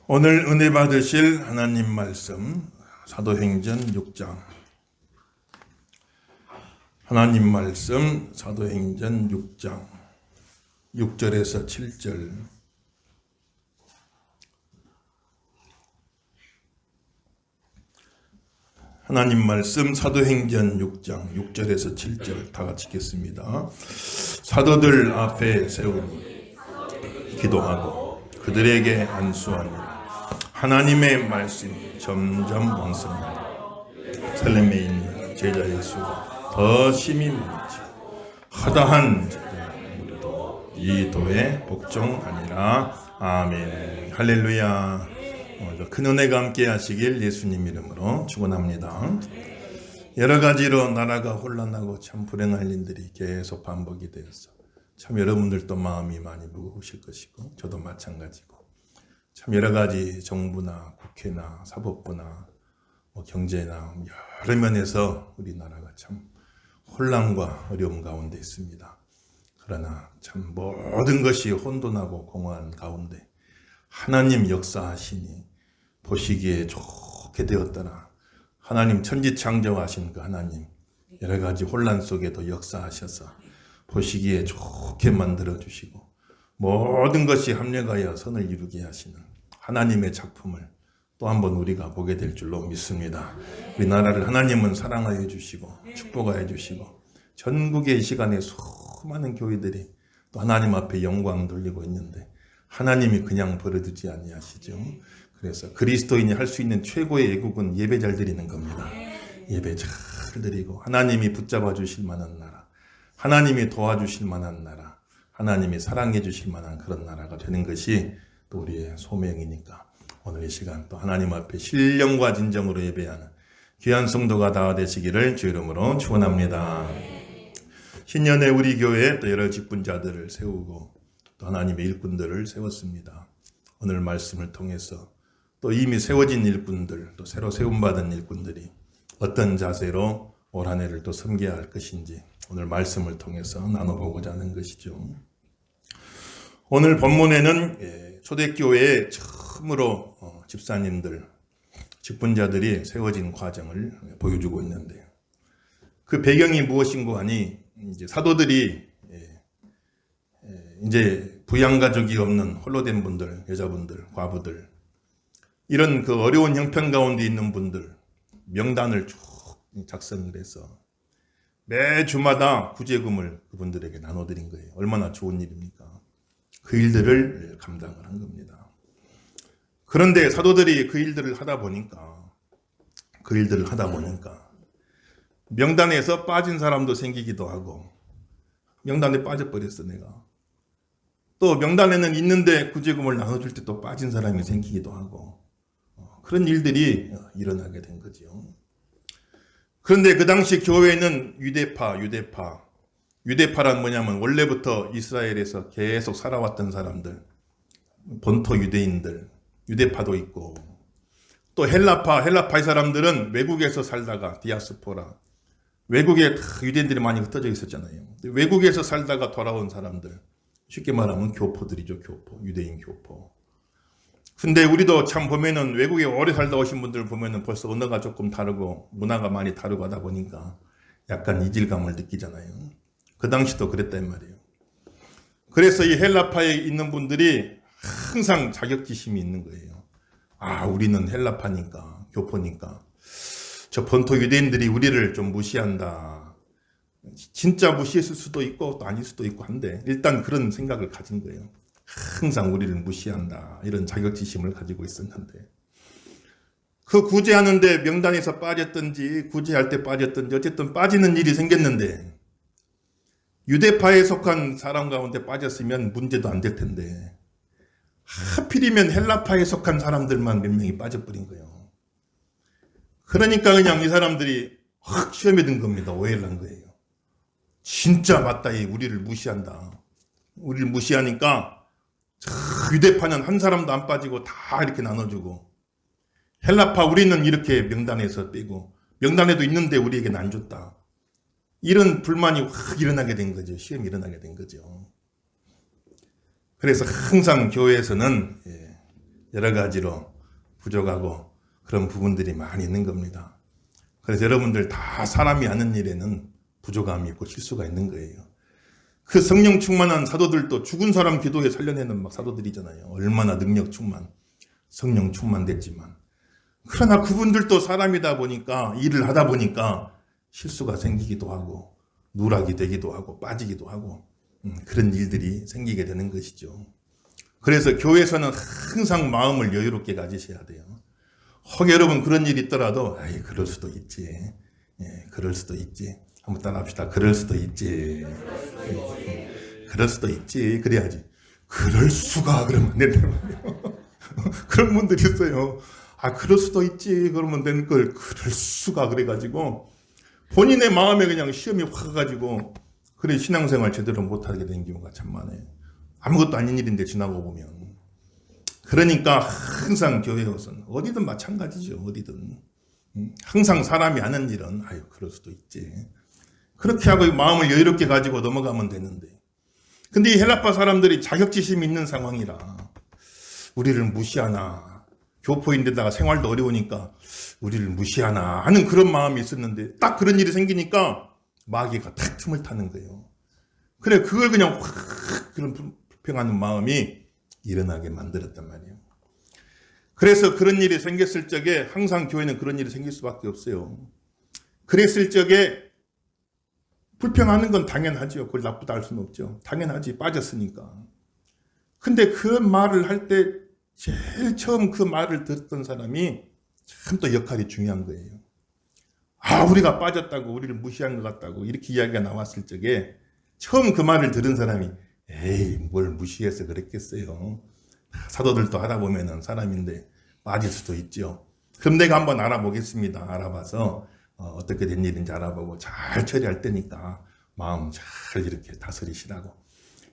오늘 은혜 받으실 하나님 말씀 사도행전 6장. 하나님 말씀 사도행전 6장 6절에서 7절. 하나님 말씀 사도행전 6장 6절에서 7절 다 같이 읽겠습니다. 사도들 앞에 세우니 기도하고 그들에게 안수하니라. 하나님의 말씀이 점점 왕성하고 예루살렘에 있는 제자의 수가 더 심히 많아지고 허다한 자들 우리도 이 도에 복종하니라. 아멘. 할렐루야. 큰 은혜가 함께 하시길 예수님 이름으로 축원합니다. 여러 가지로 나라가 혼란하고 참 불행한 일들이 계속 반복이 되어서 참 여러분들도 마음이 많이 무거우실 것이고 저도 마찬가지고 참 여러 가지 정부나 국회나 사법부나 경제나 여러 면에서 우리나라가 참 혼란과 어려움 가운데 있습니다. 그러나 참 모든 것이 혼돈하고 공허한 가운데 하나님 역사하시니 보시기에 좋게 되었더라. 하나님 천지창조하신 그 하나님 여러 가지 혼란 속에도 역사하셔서 보시기에 좋게 만들어주시고 모든 것이 합력하여 선을 이루게 하시는 하나님의 작품을 또 한번 우리가 보게 될 줄로 믿습니다. 우리나라를 하나님은 사랑하여 주시고 축복하여 주시고 전국의 이 시간에 수많은 교회들이 또 하나님 앞에 영광 돌리고 있는데 하나님이 그냥 버려두지 아니하시죠. 그래서 그리스도인이 할 수 있는 최고의 애국은 예배 잘 드리는 겁니다. 예배 잘 드리고 하나님이 붙잡아 주실 만한 나라, 하나님이 도와주실 만한 나라, 하나님이 사랑해 주실 만한 그런 나라가 되는 것이 또 우리의 소명이니까 오늘 이 시간 또 하나님 앞에 신령과 진정으로 예배하는 귀한 성도가 다 되시기를 주 이름으로 축원합니다. 신년에 우리 교회에 또 여러 직분자들을 세우고 또 하나님의 일꾼들을 세웠습니다. 오늘 말씀을 통해서 또 이미 세워진 일꾼들, 또 새로 세움받은 일꾼들이 어떤 자세로 올 한 해를 또 섬겨야 할 것인지 오늘 말씀을 통해서 나눠보고자 하는 것이죠. 오늘 본문에는 초대교회에 처음으로 집사님들, 직분자들이 세워진 과정을 보여주고 있는데요. 그 배경이 무엇인고 하니 이제 사도들이 이제 부양가족이 없는 홀로 된 분들, 여자분들, 과부들 이런 그 어려운 형편 가운데 있는 분들 명단을 쭉 작성을 해서 매 주마다 구제금을 그분들에게 나눠드린 거예요. 얼마나 좋은 일입니까? 그 일들을 감당을 한 겁니다. 그런데 사도들이 그 일들을 하다 보니까 명단에서 빠진 사람도 생기기도 하고 명단에 빠져버렸어 내가. 또 명단에는 있는데 구제금을 나눠줄 때 또 빠진 사람이 생기기도 하고 그런 일들이 일어나게 된 거죠. 그런데 그 당시 교회는 유대파란 뭐냐면 원래부터 이스라엘에서 계속 살아왔던 사람들, 본토 유대인들, 유대파도 있고 또 헬라파의 사람들은 외국에서 살다가 디아스포라, 외국에 유대인들이 많이 흩어져 있었잖아요. 외국에서 살다가 돌아온 사람들, 쉽게 말하면 교포들이죠. 유대인 교포. 근데 우리도 참 보면은 외국에 오래 살다 오신 분들 보면은 벌써 언어가 조금 다르고 문화가 많이 다르고 하다 보니까 약간 이질감을 느끼잖아요. 그 당시도 그랬단 말이에요. 그래서 이 헬라파에 있는 분들이 항상 자격지심이 있는 거예요. 아, 우리는 헬라파니까, 교포니까 저 본토 유대인들이 우리를 좀 무시한다. 진짜 무시했을 수도 있고 또 아닐 수도 있고 한데 일단 그런 생각을 가진 거예요. 항상 우리를 무시한다. 이런 자격지심을 가지고 있었는데 그 구제하는데 명단에서 빠졌든지 구제할 때 빠졌든지 어쨌든 빠지는 일이 생겼는데 유대파에 속한 사람 가운데 빠졌으면 문제도 안 될 텐데 하필이면 헬라파에 속한 사람들만 몇 명이 빠져버린 거예요. 그러니까 그냥 이 사람들이 확 시험에 든 겁니다. 오해를 한 거예요. 진짜 맞다. 우리를 무시한다. 우리를 무시하니까 유대파는 한 사람도 안 빠지고 다 이렇게 나눠주고 헬라파 우리는 이렇게 명단에서 빼고 명단에도 있는데 우리에게는 안 줬다. 이런 불만이 확 일어나게 된 거죠. 시험이 일어나게 된 거죠. 그래서 항상 교회에서는 여러 가지로 부족하고 그런 부분들이 많이 있는 겁니다. 그래서 여러분들 다 사람이 하는 일에는 부족함이 있고 실수가 있는 거예요. 그 성령 충만한 사도들도 죽은 사람 기도에 살려내는 막 사도들이잖아요. 얼마나 능력 충만, 성령 충만됐지만. 그러나 그분들도 사람이다 보니까, 일을 하다 보니까 실수가 생기기도 하고 누락이 되기도 하고 빠지기도 하고 그런 일들이 생기게 되는 것이죠. 그래서 교회에서는 항상 마음을 여유롭게 가지셔야 돼요. 혹 여러분 그런 일이 있더라도 그럴 수도 있지. 그럴 수도 있지. 한번 따라합시다. 그럴 수도 있지. 그럴 수도 있지. 그래야지. 그럴 수가 그러면 된단 말이에요. 그런 분들이 있어요. 그럴 수도 있지. 그러면 되는 걸 그럴 수가 그래가지고 본인의 마음에 그냥 시험이 확 가가지고 그래 신앙생활 제대로 못하게 된 경우가 참 많아요. 아무것도 아닌 일인데 지나고 보면. 그러니까 항상 교회에서는 어디든 마찬가지죠. 어디든. 항상 사람이 하는 일은 그럴 수도 있지. 그렇게 하고 마음을 여유롭게 가지고 넘어가면 되는데. 근데 이 헬라파 사람들이 자격지심이 있는 상황이라 우리를 무시하나, 교포인데다가 생활도 어려우니까 우리를 무시하나 하는 그런 마음이 있었는데 딱 그런 일이 생기니까 마귀가 탁 틈을 타는 거예요. 그래 그걸 그냥 확 그런 불평하는 마음이 일어나게 만들었단 말이에요. 그래서 그런 일이 생겼을 적에 항상 교회는 그런 일이 생길 수밖에 없어요. 그랬을 적에 불평하는 건 당연하죠. 그걸 나쁘다 할 수는 없죠. 당연하지. 빠졌으니까. 근데 그 말을 할 때 제일 처음 그 말을 듣던 사람이 참 또 역할이 중요한 거예요. 우리가 빠졌다고 우리를 무시한 것 같다고 이렇게 이야기가 나왔을 적에 처음 그 말을 들은 사람이 뭘 무시해서 그랬겠어요. 사도들도 하다 보면은 사람인데 빠질 수도 있죠. 그럼 내가 한번 알아보겠습니다. 알아봐서 어떻게 된 일인지 알아보고 잘 처리할 때니까 마음 잘 이렇게 다스리시라고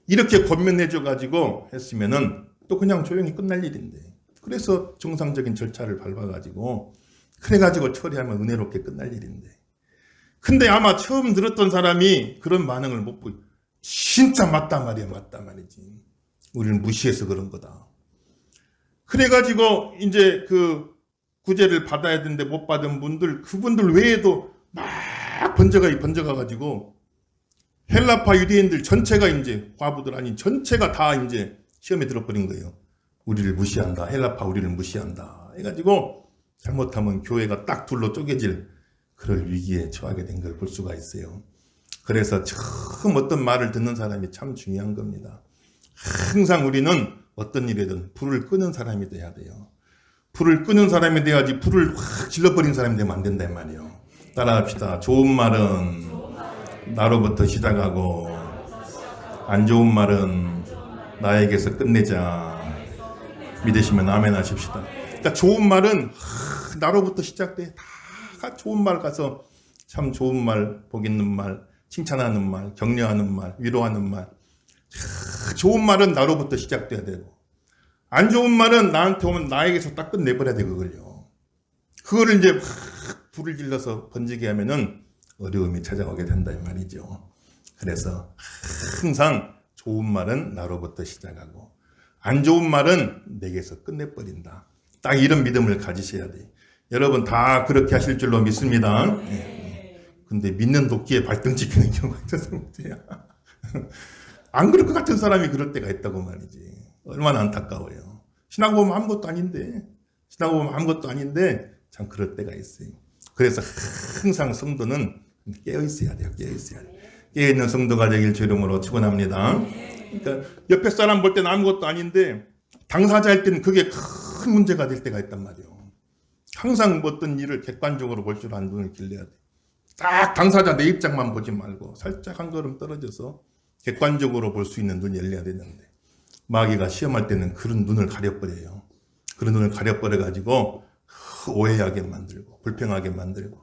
이렇게 권면해줘가지고 했으면은 또 그냥 조용히 끝날 일인데 그래서 정상적인 절차를 밟아가지고 그래가지고 처리하면 은혜롭게 끝날 일인데 근데 아마 처음 들었던 사람이 그런 반응을 못 보고 진짜 맞단 말이야 맞단 말이지 우리를 무시해서 그런 거다 그래가지고 이제 그 구제를 받아야 되는데 못 받은 분들 그분들 외에도 막 번져가가지고 헬라파 유대인들 전체가 이제 과부들 아닌 전체가 다 이제 시험에 들어버린 거예요. 우리를 무시한다. 헬라파 우리를 무시한다. 해가지고 잘못하면 교회가 딱 둘로 쪼개질 그럴 위기에 처하게 된 걸 볼 수가 있어요. 그래서 처음 어떤 말을 듣는 사람이 참 중요한 겁니다. 항상 우리는 어떤 일이든 불을 끄는 사람이 돼야 돼요. 불을 끄는 사람이 돼야지 불을 확 질러버린 사람이 되면 안 된단 말이에요. 따라합시다. 좋은 말은 나로부터 시작하고 안 좋은 말은 나에게서 끝내자. 믿으시면 아멘 하십시다. 그러니까 좋은 말은 나로부터 시작돼. 다 좋은 말 가서 참 좋은 말, 복 있는 말, 칭찬하는 말, 격려하는 말, 위로하는 말. 좋은 말은 나로부터 시작돼야 되고 안 좋은 말은 나한테 오면 나에게서 딱 끝내버려야 돼 그걸요. 그거를 이제 불을 질러서 번지게 하면은 어려움이 찾아오게 된다 이 말이죠. 그래서 항상 좋은 말은 나로부터 시작하고 안 좋은 말은 내게서 끝내버린다. 딱 이런 믿음을 가지셔야 돼. 여러분 다 그렇게 하실 줄로 믿습니다. 근데 믿는 도끼에 발등 찍히는 경우가 있어서 문제야. 안 그럴 것 같은 사람이 그럴 때가 있다고 말이지. 얼마나 안타까워요. 신앙 보면 아무것도 아닌데 참 그럴 때가 있어요. 그래서 항상 성도는 깨어 있어야 돼요. 깨어 있는 성도가 되길 주 이름으로 축원합니다. 그러니까 옆에 사람 볼 때는 아무것도 아닌데 당사자일 때는 그게 큰 문제가 될 때가 있단 말이에요. 항상 어떤 일을 객관적으로 볼 줄 아는 눈을 길러야 돼. 딱 당사자 내 입장만 보지 말고 살짝 한 걸음 떨어져서 객관적으로 볼 수 있는 눈이 열려야 되는데 마귀가 시험할 때는 그런 눈을 가려버려요. 그런 눈을 가려버려가지고 오해하게 만들고 불평하게 만들고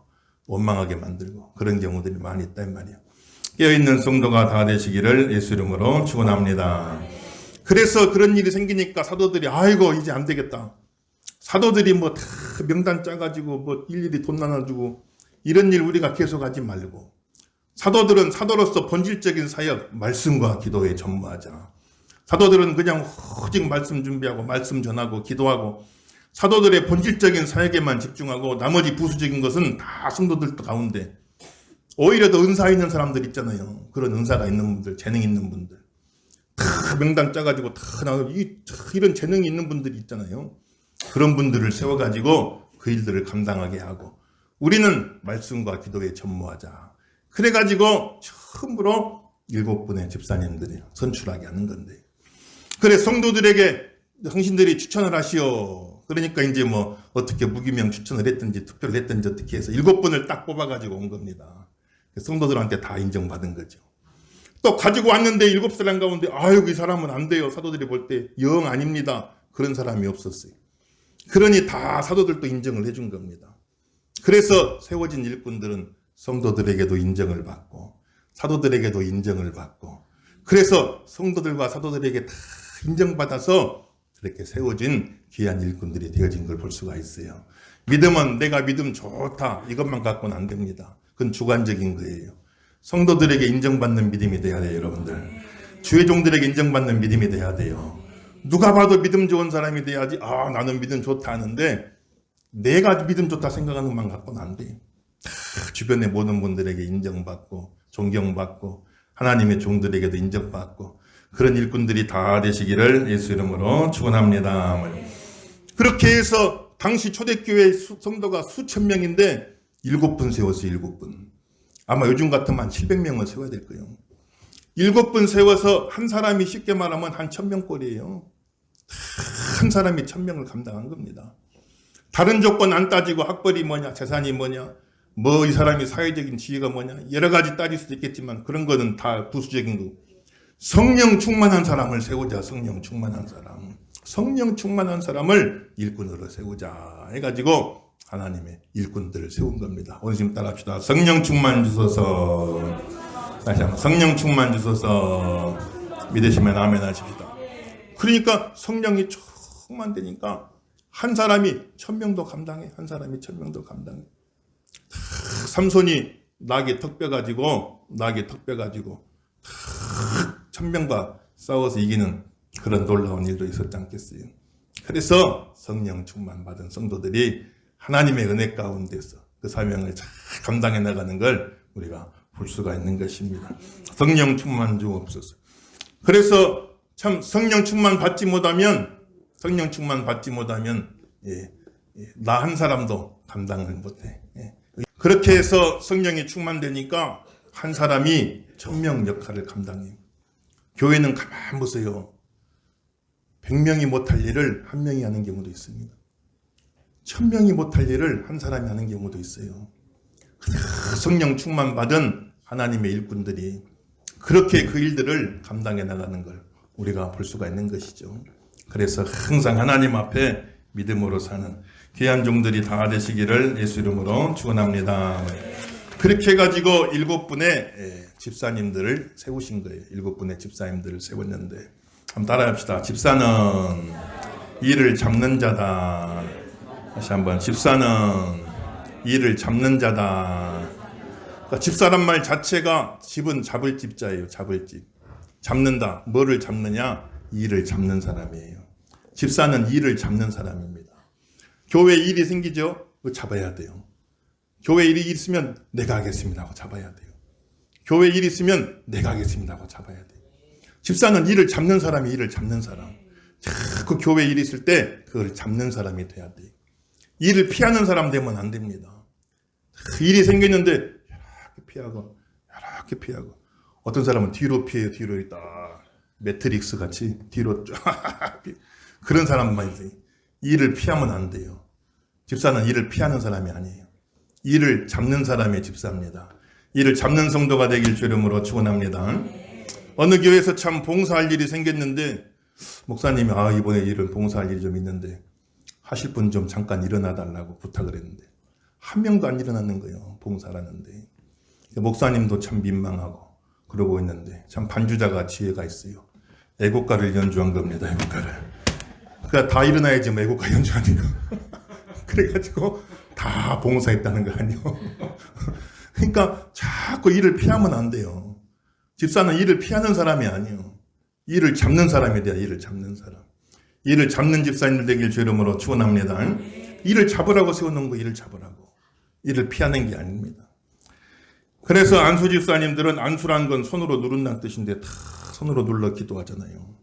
원망하게 만들고 그런 경우들이 많이 있단 말이에요. 깨어있는 성도가 다 되시기를 예수 이름으로 축원합니다. 그래서 그런 일이 생기니까 사도들이 아이고 이제 안 되겠다. 사도들이 뭐 다 명단 짜가지고 뭐 일일이 돈 나눠주고 이런 일 우리가 계속하지 말고 사도들은 사도로서 본질적인 사역 말씀과 기도에 전무하자. 사도들은 그냥 오직 말씀 준비하고 말씀 전하고 기도하고 사도들의 본질적인 사역에만 집중하고 나머지 부수적인 것은 다 성도들 가운데 오히려 더 은사 있는 사람들 있잖아요. 그런 은사가 있는 분들, 재능 있는 분들. 다 명단 짜가지고 이런 재능이 있는 분들이 있잖아요. 그런 분들을 세워가지고 그 일들을 감당하게 하고 우리는 말씀과 기도에 전무하자. 그래가지고 처음으로 7분의 집사님들이 선출하게 하는 건데. 그래 성도들에게 당신들이 추천을 하시오. 그러니까 이제 뭐 어떻게 무기명 추천을 했든지 투표를 했든지 어떻게 해서 7분을 딱 뽑아가지고 온 겁니다. 성도들한테 다 인정받은 거죠. 또 가지고 왔는데 7사람 가운데 아유 이 사람은 안 돼요. 사도들이 볼 때 영 아닙니다. 그런 사람이 없었어요. 그러니 다 사도들도 인정을 해준 겁니다. 그래서 세워진 일꾼들은 성도들에게도 인정을 받고 사도들에게도 인정을 받고 그래서 성도들과 사도들에게 다 인정받아서 그렇게 세워진 귀한 일꾼들이 되어진 걸 볼 수가 있어요. 믿음은 내가 믿음 좋다 이것만 갖고는 안 됩니다. 그건 주관적인 거예요. 성도들에게 인정받는 믿음이 돼야 돼요, 여러분들. 주의 종들에게 인정받는 믿음이 돼야 돼요. 누가 봐도 믿음 좋은 사람이 돼야지, 아, 나는 믿음 좋다 하는데, 내가 믿음 좋다 생각하는 것만 갖고는 안 돼. 주변의 모든 분들에게 인정받고, 존경받고, 하나님의 종들에게도 인정받고, 그런 일꾼들이 다 되시기를 예수 이름으로 축원합니다. 그렇게 해서, 당시 초대교회 성도가 수천 명인데, 7분 세웠어요, 7분. 아마 요즘 같으면 한 700명을 세워야 될 거예요. 7분 세워서 한 사람이 쉽게 말하면 한 1000명꼴이에요. 한 사람이 1000명을 감당한 겁니다. 다른 조건 안 따지고 학벌이 뭐냐, 재산이 뭐냐, 뭐 이 사람이 사회적인 지위가 뭐냐, 여러 가지 따질 수도 있겠지만 그런 거는 다 부수적인 거. 성령 충만한 사람을 세우자, 성령 충만한 사람. 성령 충만한 사람을 일꾼으로 세우자 해가지고 하나님의 일꾼들을 세운 겁니다. 오늘 지금 따라합시다. 성령 충만 주소서. 다시 한번 성령 충만 주소서. 믿으시면 아멘 하십시다. 그러니까 성령이 충만되니까 한 사람이 1000명도 감당해. 한 사람이 1000명도 감당해. 삼손이 낙에 턱 빼가지고 1000명과 싸워서 이기는 그런 놀라운 일도 있었지 않겠어요. 그래서 성령 충만 받은 성도들이 하나님의 은혜 가운데서 그 사명을 잘 감당해 나가는 걸 우리가 볼 수가 있는 것입니다. 성령 충만 주옵소서. 그래서 참 성령 충만 받지 못하면 나 한 사람도 감당을 못해. 그렇게 해서 성령이 충만되니까 한 사람이 1000명 역할을 감당해요. 교회는 가만 보세요. 100명이 못할 일을 한 명이 하는 경우도 있습니다. 1000명이 못할 일을 한 사람이 하는 경우도 있어요. 성령 충만 받은 하나님의 일꾼들이 그렇게 그 일들을 감당해 나가는 걸 우리가 볼 수가 있는 것이죠. 그래서 항상 하나님 앞에 믿음으로 사는 귀한 종들이 다 되시기를 예수 이름으로 축원합니다. 그렇게 해가지고 7분의 집사님들을 세우신 거예요. 7분의 집사님들을 세웠는데 한번 따라합시다. 집사는 일을 잡는 자다. 다시 한번 집사는 일을 잡는 자다. 그러니까 집사란 말 자체가 집은 잡을 집자예요. 잡을 집. 잡는다. 뭐를 잡느냐? 일을 잡는 사람이에요. 집사는 일을 잡는 사람입니다. 교회 일이 생기죠? 그거 잡아야 돼요. 교회 일이 있으면 내가 하겠습니다 하고 잡아야 돼요. 교회 일이 있으면 내가 하겠습니다 하고 잡아야 돼요. 집사는 일을 잡는 사람이 일을 잡는 사람. 자꾸 교회 일이 있을 때 그걸 잡는 사람이 돼야 돼요. 일을 피하는 사람 되면 안 됩니다. 일이 생겼는데 이렇게 피하고 어떤 사람은 뒤로 피해요. 뒤로 있다. 매트릭스 같이 뒤로 쫙 그런 사람만 있어요. 일을 피하면 안 돼요. 집사는 일을 피하는 사람이 아니에요. 일을 잡는 사람이 집사입니다. 일을 잡는 성도가 되길 주 이름으로 축원합니다. 어느 교회에서 참 봉사할 일이 생겼는데 목사님이 이번에 일은 봉사할 일이 좀 있는데 하실 분 좀 잠깐 일어나 달라고 부탁을 했는데 한 명도 안 일어나는 거예요. 봉사라는데. 목사님도 참 민망하고 그러고 있는데 참 반주자가 지혜가 있어요. 애국가를 연주한 겁니다. 애국가를. 그러니까 다 일어나야지 뭐 애국가 연주하니까. 그래가지고 다 봉사했다는 거 아니에요. 그러니까 자꾸 일을 피하면 안 돼요. 집사는 일을 피하는 사람이 아니에요. 일을 잡는 사람에 대한 일을 잡는 사람. 일을 잡는 집사님들 되길 주 이름으로 축원합니다. 일을 잡으라고 세워놓은 거 일을 잡으라고. 일을 피하는 게 아닙니다. 그래서 안수 집사님들은 안수란 건 손으로 누른다는 뜻인데 다 손으로 눌러 기도하잖아요.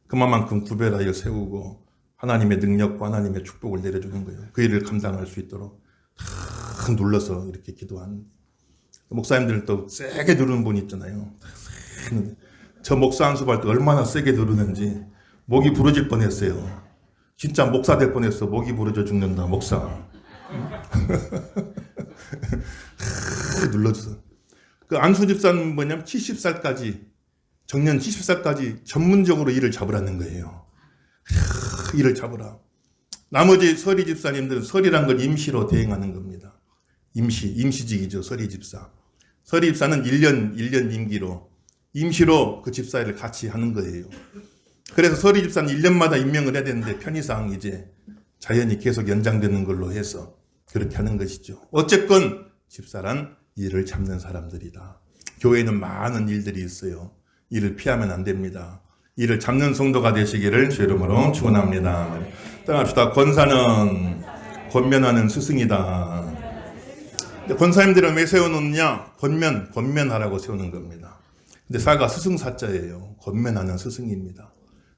그만큼 구별하여 세우고 하나님의 능력과 하나님의 축복을 내려주는 거예요. 그 일을 감당할 수 있도록 다 눌러서 이렇게 기도하는. 목사님들 또 세게 누르는 분 있잖아요. 저 목사 안수 받을 때 얼마나 세게 누르는지 목이 부러질 뻔했어요. 진짜 목사 될 뻔했어. 목이 부러져 죽는다 목사. 눌러줘서. 그 안수 집사는 뭐냐면 70살까지 정년 70살까지 전문적으로 일을 잡으라는 거예요. 일을 잡으라. 나머지 서리 집사님들은 서리란 건 임시로 대행하는 겁니다. 임시직이죠. 서리 집사. 서리 집사는 1년 임기로 임시로 그 집사일을 같이 하는 거예요. 그래서 서리 집사는 1년마다 임명을 해야 되는데 편의상 이제 자연히 계속 연장되는 걸로 해서 그렇게 하는 것이죠. 어쨌건 집사란 일을 잡는 사람들이다. 교회에는 많은 일들이 있어요. 일을 피하면 안 됩니다. 일을 잡는 성도가 되시기를 주 이름으로 축원합니다. 따라합시다. 권사는 권면하는 스승이다. 권사님들은 왜 세워놓느냐? 권면하라고 세우는 겁니다. 근데 사가 스승사자예요. 권면하는 스승입니다.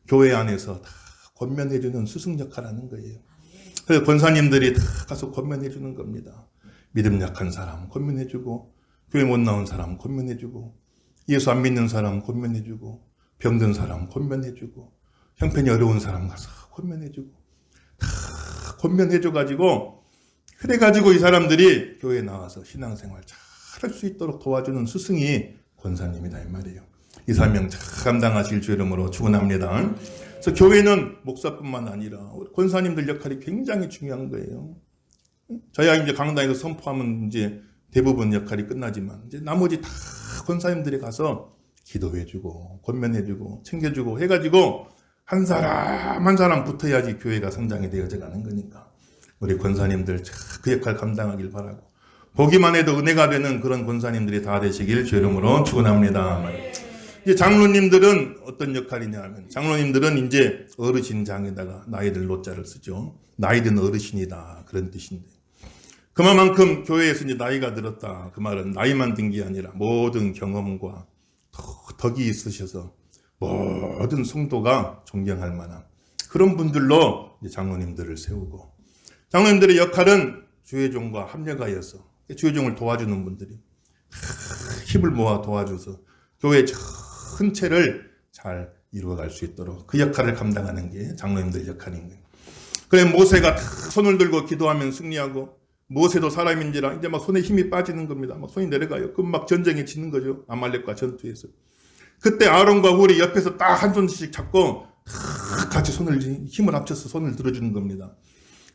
교회 안에서 다 권면해주는 스승 역할을 하는 거예요. 그래서 권사님들이 다 가서 권면해주는 겁니다. 믿음 약한 사람 권면해주고, 교회 못 나온 사람 권면해주고, 예수 안 믿는 사람 권면해주고, 병든 사람 권면해주고, 형편이 어려운 사람 가서 권면해주고, 다 권면해줘가지고, 그래가지고 이 사람들이 교회에 나와서 신앙생활 잘 할 수 있도록 도와주는 스승이 권사님이다 이 말이에요. 이 사명 잘 감당하실 주 이름으로 축원합니다. 그래서 교회는 목사뿐만 아니라 권사님들 역할이 굉장히 중요한 거예요. 저야 이제 강당에서 선포하면 이제 대부분 역할이 끝나지만 이제 나머지 다 권사님들이 가서 기도해주고 권면해주고 챙겨주고 해가지고 한 사람 한 사람 붙어야지 교회가 성장이 되어져 가는 거니까 우리 권사님들 그 역할 감당하길 바라고 보기만 해도 은혜가 되는 그런 권사님들이 다 되시길 주 이름으로 축원합니다. 이제 장로님들은 어떤 역할이냐 하면 장로님들은 이제 어르신장에다가 나이들 노자를 쓰죠. 나이든 어르신이다 그런 뜻인데 그만큼 교회에서 이제 나이가 들었다 그 말은 나이만 든 게 아니라 모든 경험과 덕이 있으셔서 모든 성도가 존경할 만한 그런 분들로 이제 장로님들을 세우고 장로님들의 역할은 주회종과 합력하여서 주회종을 도와주는 분들이 힘을 모아 도와줘서 교회 전체를 잘 이루어갈 수 있도록 그 역할을 감당하는 게 장로님들 역할인 거예요. 그래 모세가 손을 들고 기도하면 승리하고 모세도 사람인지라 이제 막 손에 힘이 빠지는 겁니다. 막 손이 내려가요. 그럼 막 전쟁에 지는 거죠. 아말렉과 전투에서. 그때 아론과 홀이 옆에서 딱 한 손씩 잡고 같이 힘을 합쳐서 손을 들어주는 겁니다.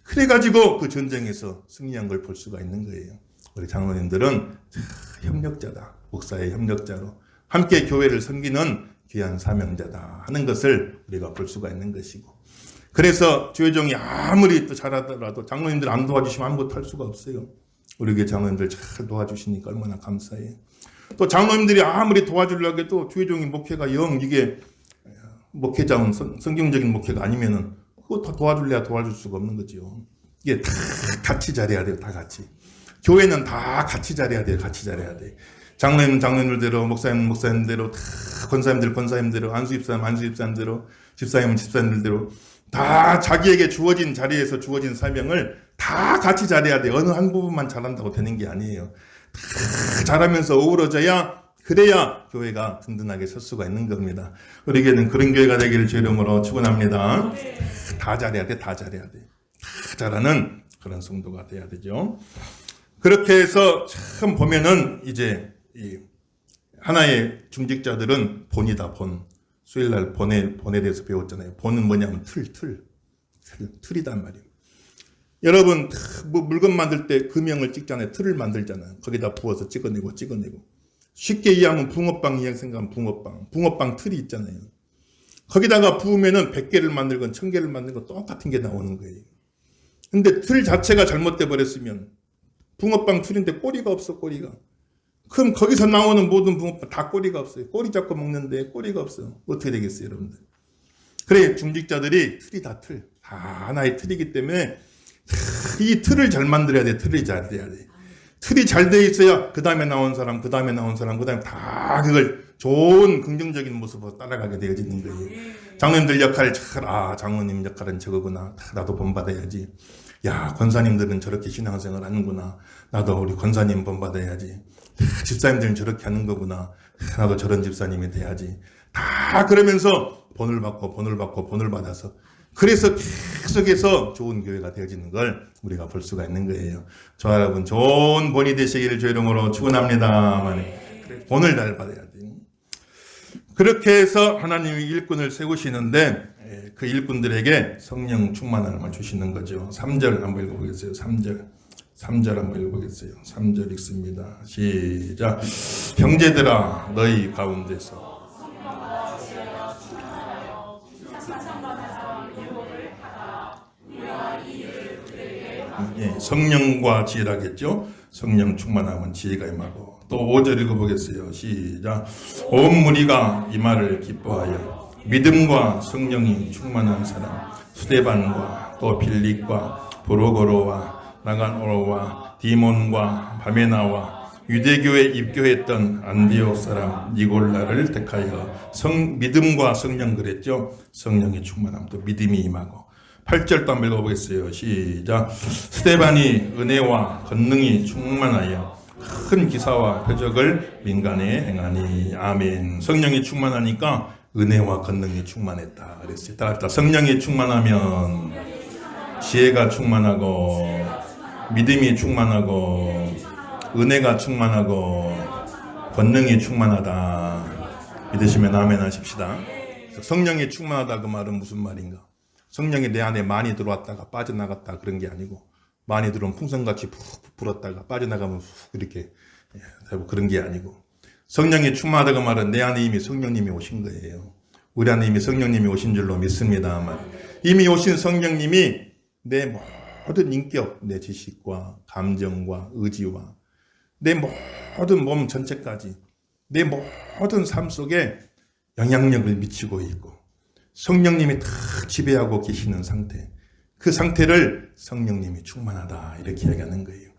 그래가지고 그 전쟁에서 승리한 걸 볼 수가 있는 거예요. 우리 장로님들은 협력자다. 목사의 협력자로 함께 교회를 섬기는 귀한 사명자다 하는 것을 우리가 볼 수가 있는 것이고 그래서 주회종이 아무리 또 잘하더라도 장로님들 안 도와주시면 아무것도 할 수가 없어요. 우리 교회 장로님들 잘 도와주시니까 얼마나 감사해요. 또 장로님들이 아무리 도와주려고 해도 주회종이 목회가 영 이게 목회자ውን 성경적인 목회가 아니면은 그거 다 도와줄래야 도와줄 수가 없는 거죠. 이게 다 같이 잘해야 돼요. 다 같이. 교회는 다 같이 잘해야 돼요. 같이 잘해야 돼. 장로님은 장로님들대로, 목사님은 목사님대로, 다 권사님들 권사님대로, 안수집사님 안수집사님대로, 집사님은 집사님들대로 다 자기에게 주어진 자리에서 주어진 사명을 다 같이 잘해야 돼. 어느 한 부분만 잘한다고 되는 게 아니에요. 다 잘하면서 어우러져야 그래야 교회가 든든하게 설 수가 있는 겁니다. 우리에게는 그런 교회가 되기를 주 이름으로 축원합니다. 다 잘해야 돼. 다 잘해야 돼. 다 잘하는 그런 성도가 돼야 되죠. 그렇게 해서 참 보면은 이제 이 하나의 중직자들은 본이다 본. 수요일날 본에 대해서 배웠잖아요. 본은 뭐냐면 틀이단 말이에요. 여러분 뭐 물건 만들 때 금형을 찍잖아요. 틀을 만들잖아요. 거기다 부어서 찍어내고 쉽게 이해하면 붕어빵 이야기 생각하면 붕어빵 틀이 있잖아요. 거기다가 부으면은 100개를 만들건 1000개를 만들건 똑같은 게 나오는 거예요. 근데 틀 자체가 잘못돼 버렸으면 붕어빵 틀인데 꼬리가 없어 꼬리가. 그럼 거기서 나오는 모든 붕어빵 다 꼬리가 없어요. 꼬리 잡고 먹는데 꼬리가 없어요. 어떻게 되겠어요, 여러분들? 그래, 중직자들이 틀이 다 틀. 다 하나의 틀이기 때문에 이 틀을 잘 만들어야 돼. 틀이 잘 돼야 돼. 틀이 잘 돼 있어야 그 다음에 나온 사람, 그 다음에 나온 사람, 그 다음에 다 그걸 좋은 긍정적인 모습으로 따라가게 되어지는 거예요. 장로님들 역할, 장로님 역할은 저거구나. 나도 본받아야지. 야, 권사님들은 저렇게 신앙생활 하는구나. 나도 우리 권사님 본받아야지. 집사님들은 저렇게 하는 거구나. 나도 저런 집사님이 돼야지. 다 그러면서 본을 받아서 그래서 계속해서 좋은 교회가 되어지는 걸 우리가 볼 수가 있는 거예요. 저와 여러분 좋은 본이 되시기를 주 이름으로 축원합니다. 본을 잘 받아야 돼. 그렇게 해서 하나님이 일꾼을 세우시는데 그 일꾼들에게 성령 충만함을 주시는 거죠. 3절 한번 읽어보겠어요. 3절 한번 읽어보겠어요. 3절 읽습니다. 시작. 형제들아 너희 가운데서 성령과 지혜라겠죠. 성령 충만함은 지혜가 임하고 또 5절 읽어보겠어요. 시작. 온 무리가 이 말을 기뻐하여 믿음과 성령이 충만한 사람 스데반과 또 빌립과 브로고로와 나가노와 디몬과 바메나와 유대교에 입교했던 안디옥 사람 니골라를 택하여 믿음과 성령 그랬죠. 성령의 충만함 또 믿음이 임하고 8절도 한번 읽어보겠어요. 시작. 스데반이 은혜와 권능이 충만하여 큰 기사와 표적을 민간에 행하니. 아멘. 성령이 충만하니까 은혜와 권능이 충만했다 그랬어요. 따라 성령이 충만하면 지혜가 충만하고 믿음이 충만하고 은혜가 충만하고 권능이 충만하다. 믿으시면 아멘 하십시다. 성령이 충만하다 그 말은 무슨 말인가? 성령이 내 안에 많이 들어왔다가 빠져나갔다 그런 게 아니고 많이 들어오면 풍선같이 푹 불었다가 빠져나가면 훅 이렇게 되고 그런 게 아니고 성령이 충만하다 그 말은 내 안에 이미 성령님이 오신 거예요. 우리 안에 이미 성령님이 오신 줄로 믿습니다만 이미 오신 성령님이 내 모든 인격, 내 지식과 감정과 의지와 내 모든 몸 전체까지 내 모든 삶 속에 영향력을 미치고 있고 성령님이 다 지배하고 계시는 상태, 그 상태를 성령님이 충만하다 이렇게 이야기하는 거예요.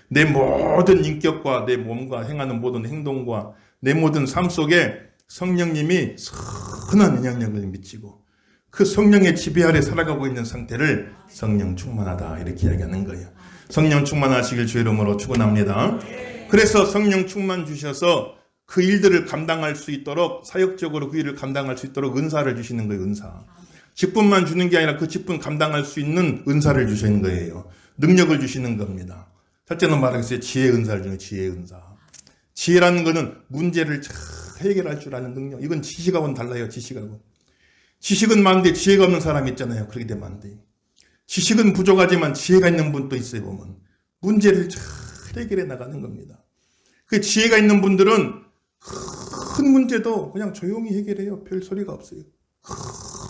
내 모든 인격과 내 몸과 행하는 모든 행동과 내 모든 삶 속에 성령님이 선한 영향력을 미치고 그 성령의 지배 아래 살아가고 있는 상태를 성령 충만하다 이렇게 이야기하는 거예요. 성령 충만하시길 주 이름으로 축원합니다. 그래서 성령 충만 주셔서 그 일들을 감당할 수 있도록 사역적으로 그 일을 감당할 수 있도록 은사를 주시는 거예요. 은사. 직분만 주는 게 아니라 그 직분 감당할 수 있는 은사를 주시는 거예요. 능력을 주시는 겁니다. 첫째는 말하겠어요. 지혜 은사를 주는 지혜 은사. 지혜라는 거는 문제를 잘 해결할 줄 아는 능력. 이건 지식하고는 달라요. 지식하고. 지식은 많은데 지혜가 없는 사람이 있잖아요. 그렇게 되면 안 돼요. 지식은 부족하지만 지혜가 있는 분도 있어요. 보면 문제를 잘 해결해 나가는 겁니다. 그 지혜가 있는 분들은 큰 문제도 그냥 조용히 해결해요. 별 소리가 없어요.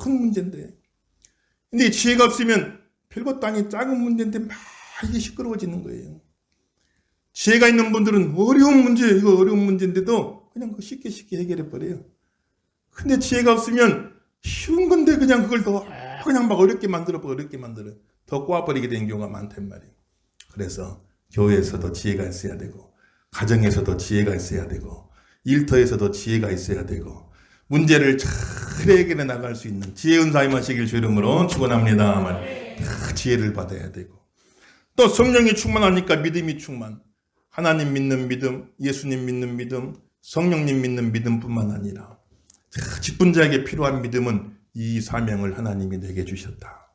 큰 문제인데. 근데 지혜가 없으면 별것도 아닌 작은 문제인데 막 이게 시끄러워지는 거예요. 지혜가 있는 분들은 어려운 문제, 이거 어려운 문제인데도 그냥 쉽게 해결해 버려요. 근데 지혜가 없으면 쉬운 건데 그냥 그걸 더 그냥 막 어렵게 만들어 더 꼬아버리게 되는 경우가 많단 말이에요. 그래서 교회에서도 지혜가 있어야 되고 가정에서도 지혜가 있어야 되고 일터에서도 지혜가 있어야 되고 문제를 잘 해결해 나갈 수 있는 지혜 은사 임하시길 주 이름으로 축원합니다. 지혜를 받아야 되고 또 성령이 충만하니까 믿음이 충만. 하나님 믿는 믿음, 예수님 믿는 믿음, 성령님 믿는 믿음뿐만 아니라 직분자에게 필요한 믿음은 이 사명을 하나님이 내게 주셨다.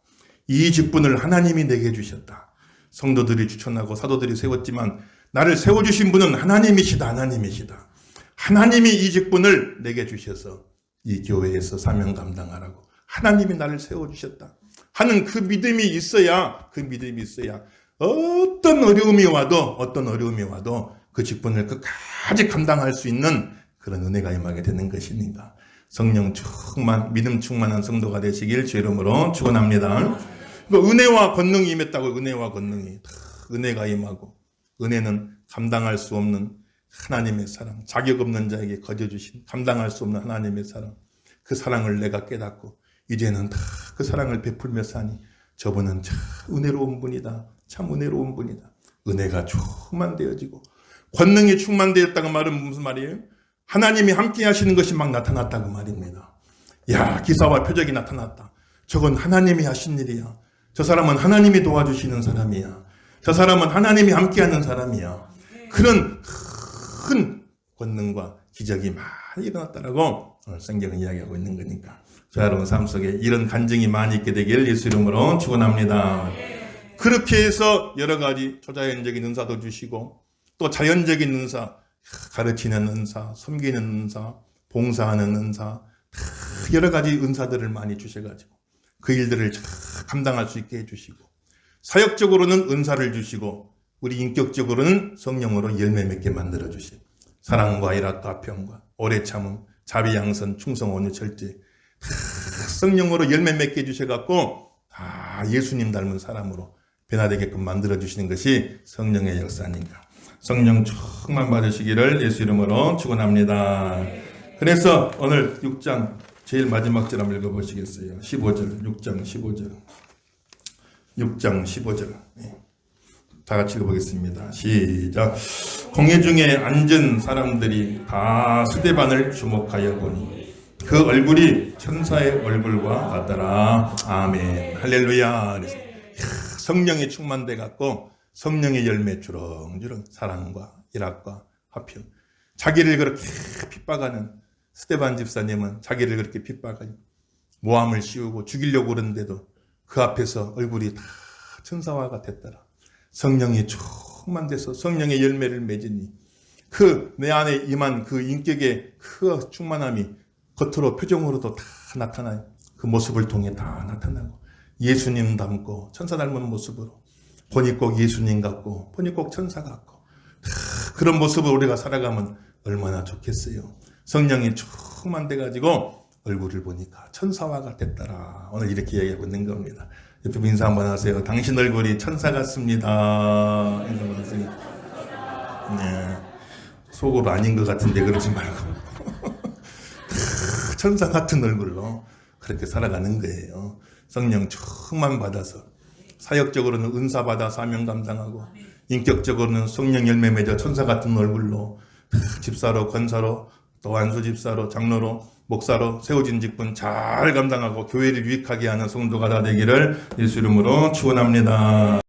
이 직분을 하나님이 내게 주셨다. 성도들이 추천하고 사도들이 세웠지만 나를 세워주신 분은 하나님이시다. 하나님이 이 직분을 내게 주셔서 이 교회에서 사명 감당하라고 하나님이 나를 세워주셨다 하는 그 믿음이 있어야 어떤 어려움이 와도 그 직분을 끝까지 감당할 수 있는 그런 은혜가 임하게 되는 것이니까 성령 충만, 믿음 충만한 성도가 되시길 주 이름으로 축원합니다. 은혜와 권능이 임했다고. 은혜와 권능이 은혜가 임하고 은혜는 감당할 수 없는 하나님의 사랑, 자격 없는 자에게 거저주신 감당할 수 없는 하나님의 사랑, 그 사랑을 내가 깨닫고 이제는 다 그 사랑을 베풀며 사니 저분은 참 은혜로운 분이다. 참 은혜로운 분이다. 은혜가 충만되어지고 권능이 충만되었다고 말은 무슨 말이에요? 하나님이 함께 하시는 것이 막 나타났다고 말입니다. 야, 기사와 표적이 나타났다. 저건 하나님이 하신 일이야. 저 사람은 하나님이 도와주시는 사람이야. 저 사람은 하나님이 함께하는 사람이야. 그런 큰 권능과 기적이 많이 일어났다라고 오늘 성경은 이야기하고 있는 거니까 저 여러분 삶 속에 이런 간증이 많이 있게 되기를 예수 이름으로 축원합니다. 그렇게 해서 여러 가지 초자연적인 은사도 주시고 또 자연적인 은사, 가르치는 은사, 섬기는 은사, 봉사하는 은사, 여러 가지 은사들을 많이 주셔가지고 그 일들을 감당할 수 있게 해주시고 사역적으로는 은사를 주시고 우리 인격적으로는 성령으로 열매 맺게 만들어 주시고 사랑과 일학과 평과 오래 참음, 자비 양선, 충성, 온유, 절제 성령으로 열매 맺게 해주셔갖고 예수님 닮은 사람으로 변화되게끔 만들어 주시는 것이 성령의 역사니까 성령 충만 받으시기를 예수 이름으로 축원합니다. 그래서 오늘 6장 제일 마지막 절 한번 읽어보시겠어요? 15절, 6장 15절. 6장 15절. 다 같이 읽어보겠습니다. 시작. 공회 중에 앉은 사람들이 다 스데반을 주목하여 보니 그 얼굴이 천사의 얼굴과 같더라. 아멘. 할렐루야. 성령이 충만돼 갖고 성령의 열매 주렁주렁 사랑과 일학과 화평. 자기를 그렇게 핍박하는 스데반 집사님은 자기를 그렇게 핍박하니 모함을 씌우고 죽이려고 그러는데도 그 앞에서 얼굴이 다 천사와 같았더라. 성령이 충만돼서 성령의 열매를 맺으니 그 내 안에 임한 그 인격의 그 충만함이 겉으로 표정으로도 다 나타나요. 그 모습을 통해 다 나타나고 예수님 닮고 천사 닮은 모습으로 보니 꼭 예수님 같고 보니 꼭 천사 같고 그런 모습으로 우리가 살아가면 얼마나 좋겠어요. 성령이 충만돼가지고 얼굴을 보니까 천사와 같았더라. 오늘 이렇게 얘기하고 있는 겁니다. 옆에 인사 한번 하세요. 당신 얼굴이 천사 같습니다. 인사 한번 하세요. 네. 속으로 아닌 것 같은데 그러지 말고 천사 같은 얼굴로 그렇게 살아가는 거예요. 성령 충만 받아서 사역적으로는 은사 받아 사명 감당하고 인격적으로는 성령 열매 맺어 천사 같은 얼굴로 집사로 권사로 또 안수 집사로 장로로 목사로 세워진 직분 잘 감당하고 교회를 유익하게 하는 성도가 다 되기를 예수 이름으로 축원합니다.